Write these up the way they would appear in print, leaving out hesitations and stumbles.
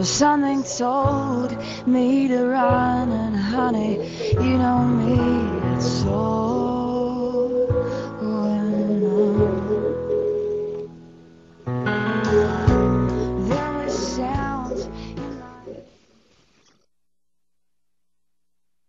Something told me to run, and honey, you know me, it's so there were sounds in my...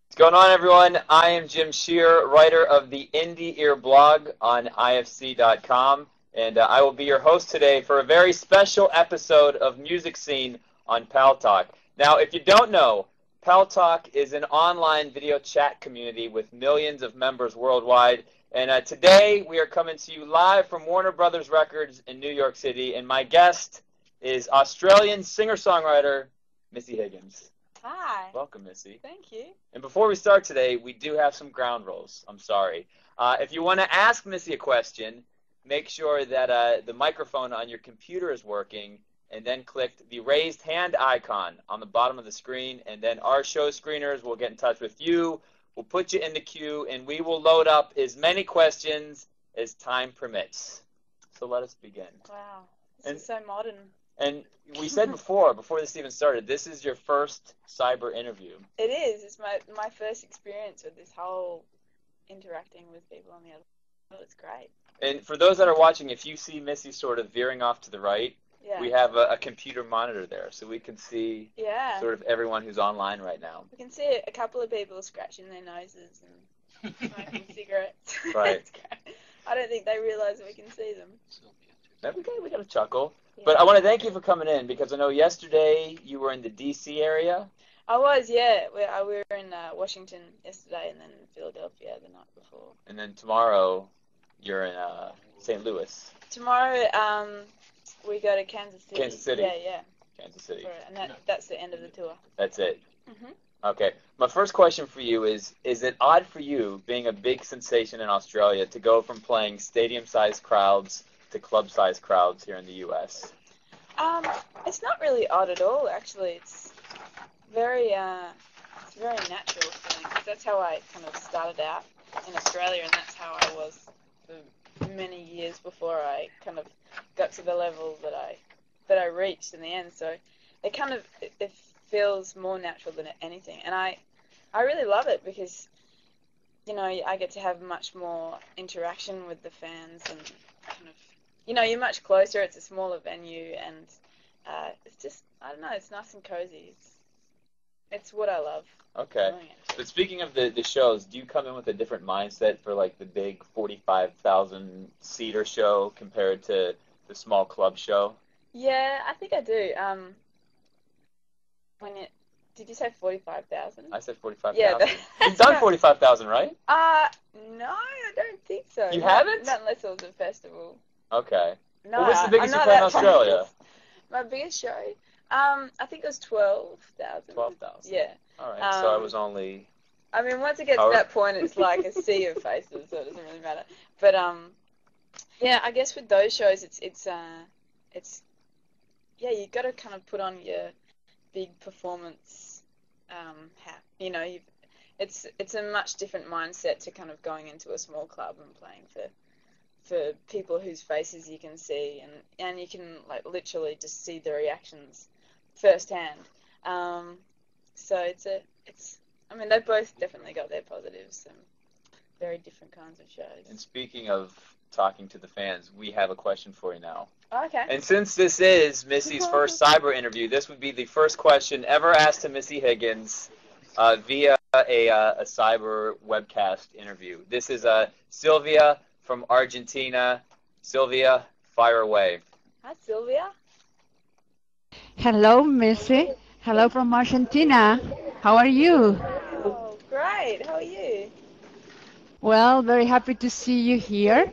What's going on, everyone? I am Jim Shear, writer of the Indie Ear blog on ifc.com, and I will be your host today for a very special episode of Music Scene on Paltalk. Now, if you don't know, Paltalk is an online video chat community with millions of members worldwide, and today we are coming to you live from Warner Brothers Records in New York City, and my guest is Australian singer-songwriter Missy Higgins. Hi. Welcome, Missy. Thank you. And before we start today, we do have some ground rules. I'm sorry. If you want to ask Missy a question, make sure that the microphone on your computer is working, and then click the raised hand icon on the bottom of the screen, and then our show screeners will get in touch with you. We'll put you in the queue, and we will load up as many questions as time permits. So let us begin. Wow. This is so modern. And we said before this even started, this is your first cyber interview. It is. It's my first experience with this whole interacting with people on the other side. It's great. And for those that are watching, if you see Missy sort of veering off to the right, we have a computer monitor there, so we can see sort of everyone who's online right now. We can see a couple of people scratching their noses and smoking cigarettes. Right. I don't think they realize we can see them. We got a chuckle. Yeah. But I want to thank you for coming in, because I know yesterday you were in the D.C. area. I was, yeah. We were in Washington yesterday and then Philadelphia the night before. And then tomorrow you're in St. Louis. Tomorrow we go to Kansas City. Kansas City. Yeah. Kansas City. And that's the end of the tour. That's it. Mm-hmm. Okay. My first question for you is it odd for you, being a big sensation in Australia, to go from playing stadium-sized crowds to club-sized crowds here in the U.S.? It's not really odd at all, actually. It's very natural feeling, 'cause that's how I kind of started out in Australia, and that's how I was for many years before I kind of got to the level that I reached in the end. So it feels more natural than anything, and I really love it because, you know, I get to have much more interaction with the fans and kind of, you know, you're much closer. It's a smaller venue, and it's just, I don't know, it's nice and cozy. It's what I love. Okay. But speaking of the shows, do you come in with a different mindset for like the big 45,000 seater show compared to the small club show? Yeah, I think I do. Did you say 45,000? I said 45,000. Yeah, You've done 45,000, right? No, I don't think so. You haven't? Not unless it was a festival. Okay. No, Well, what's the biggest you've played in Australia? My biggest show? I think it was 12,000. 12,000. Yeah. All right, so I was only... I mean, once it gets to that point, it's like a sea of faces, so it doesn't really matter. But, yeah, I guess with those shows, it's yeah, you got to kind of put on your big performance hat. You know, it's a much different mindset to kind of going into a small club and playing for people whose faces you can see, and you can like literally just see the reactions firsthand. So I mean, they've both definitely got their positives and very different kinds of shows. And speaking of talking to the fans, we have a question for you now. Okay. And since this is Missy's first cyber interview, this would be the first question ever asked to Missy Higgins via a cyber webcast interview. This is Sylvia from Argentina. Sylvia, fire away. Hi, Sylvia. Hello, Missy. Hello from Argentina. How are you? Oh, great. How are you? Well, very happy to see you here.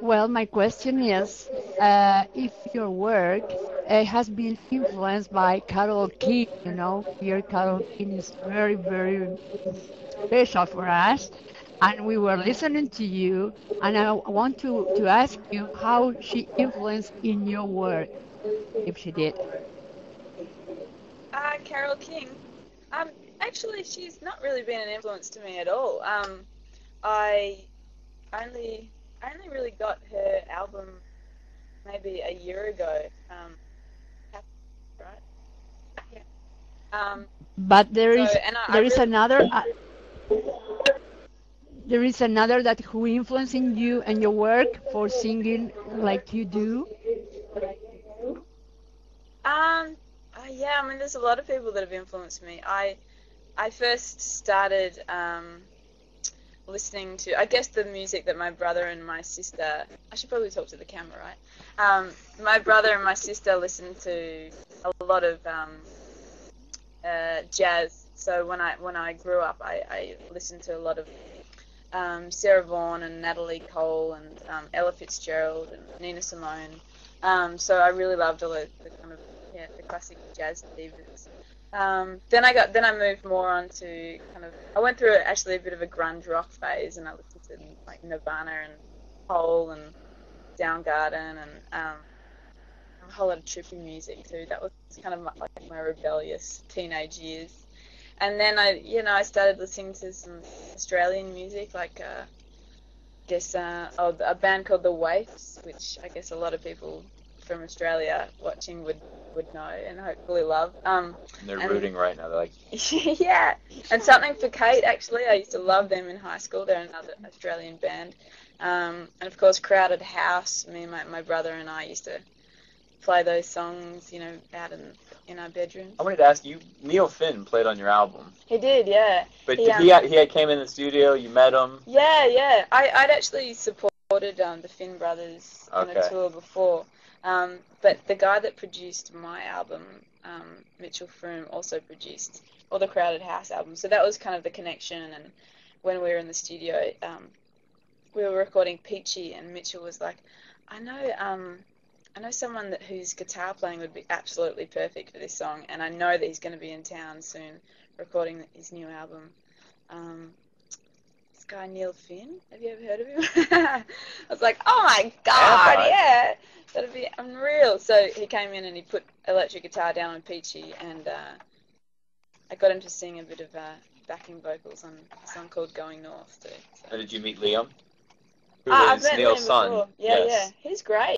Well, my question is, if your work has been influenced by Carol King, you know, here Carol King is very, very special for us, and we were listening to you, and I want to ask you how she influenced in your work, if she did. Carol King. Actually, she's not really been an influence to me at all. I only really got her album maybe a year ago. Right? But there So, is and I there is really, another there is another that who influencing you and your work for singing like you do. yeah, I mean, there's a lot of people that have influenced me. I first started listening to, I guess, the music that my brother and my sister. I should probably talk to the camera, right? My brother and my sister listened to a lot of jazz. So when I grew up, I listened to a lot of Sarah Vaughan and Natalie Cole and Ella Fitzgerald and Nina Simone. So I really loved all the kind of the classic jazz divas. Then I moved more on to I went through actually a bit of a grunge rock phase, and I listened to like Nirvana and Hole and Soundgarden and a whole lot of trippy music too. That was kind of like my rebellious teenage years. And then I started listening to some Australian music, like a band called The Waifs, which I guess a lot of people from Australia watching would know and hopefully love. And they're rooting right now. They're like, yeah, and Something for Kate, actually. I used to love them in high school. They're another Australian band. And of course, Crowded House. Me and my brother and I used to play those songs, out in our bedroom. I wanted to ask you, Neil Finn played on your album. He did, yeah. But he came in the studio, you met him? Yeah. I'd actually supported the Finn brothers on a tour before. But the guy that produced my album, Mitchell Froome, also produced all the Crowded House albums. So that was kind of the connection. And when we were in the studio, we were recording Peachy, and Mitchell was like, I know someone whose guitar playing would be absolutely perfect for this song, and I know that he's going to be in town soon recording his new album. This guy, Neil Finn, have you ever heard of him? I was like, oh my God, yeah, that'd be unreal. So he came in and he put electric guitar down on Peachy, and I got him to sing a bit of backing vocals on a song called Going North too. So. And did you meet Liam? Who I've is met Neil's Liam son? Before. Yeah, he's great.